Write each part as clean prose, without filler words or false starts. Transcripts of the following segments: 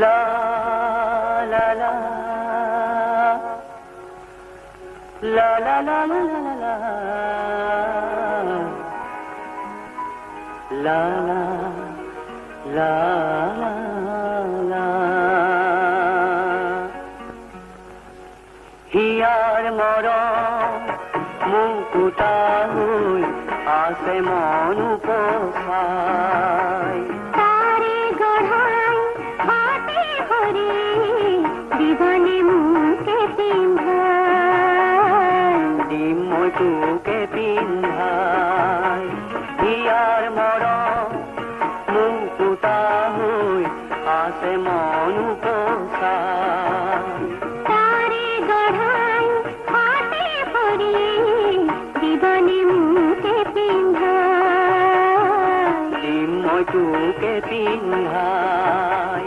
La la la la la la la la la la la la হিয়াৰ মৰম মুকুতা হৈ আছে মন উপচাই তাৰে গঢ়াই হাতে ভৰি দিবনে মোকে পিন্ধাই দিম মই তোকে পিন্ধাই হিয়াৰ মৰম মুকুতা হৈ আছে মন উপচাই তাৰে গঢ়াই হাতে ভৰি দিবনে মোকে পিন্ধাই দিম মই তোকে পিন্ধাই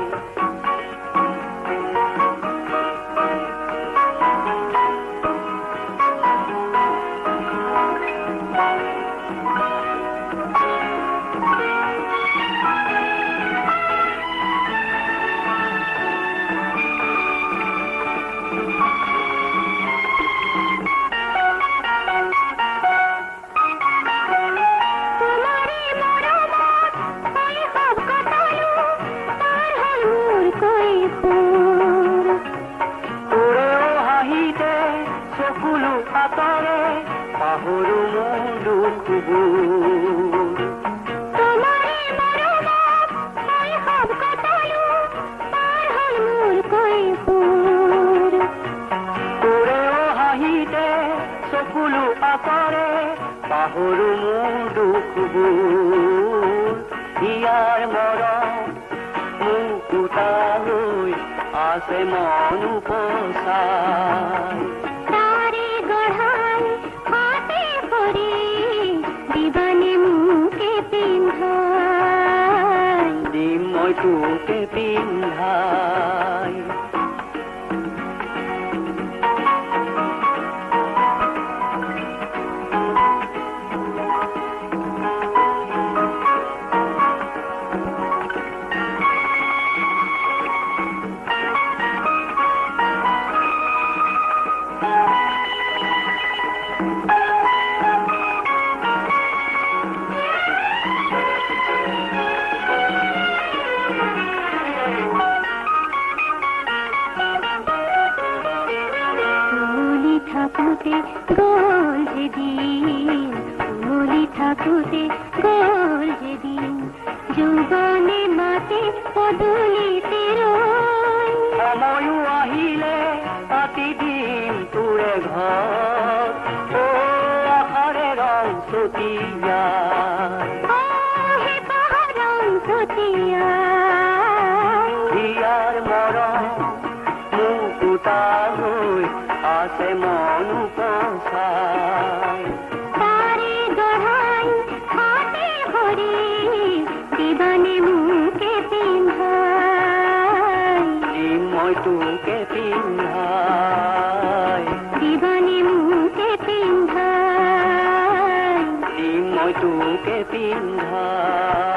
পাহৰু মোৰ দুখবোৰ তোমাৰে মৰমত শৈশৱ কটালো পাৰ হ'ল মোৰ কৈশোৰ তোৰেও হাঁহিতে চকুলো আঁতৰে পাহৰু মোৰ দুখবোৰ হিয়াৰ মৰম মুকুতা হৈ আছে মন উপচাই তাৰে গঢ়াই হাতে ভৰি দিবনে মোকে পিন্ধাই দিম মই তোকে পিন্ধাই থাকোতে গ'ল যেদিন উমলি থাকোতে গ'ল যেদিন যৌৱনে মাতে পদূলিতে ৰৈ সময়ো আহিলে পাতি দিম তোৰে ঘৰ অ আশাৰে ৰং ছটিয়াই হে পাহাৰং ছটিয়াই হিয়াৰ মৰম মুকুতা হৈ আছে মন উপচাই তাৰে গঢ়াই হাতে ভৰি দিবনে মোকে পিন্ধাই দিম মই তোকে পিন্ধাই দিবনে মোকে পিন্ধাই দিম মই তোকে পিন্ধাই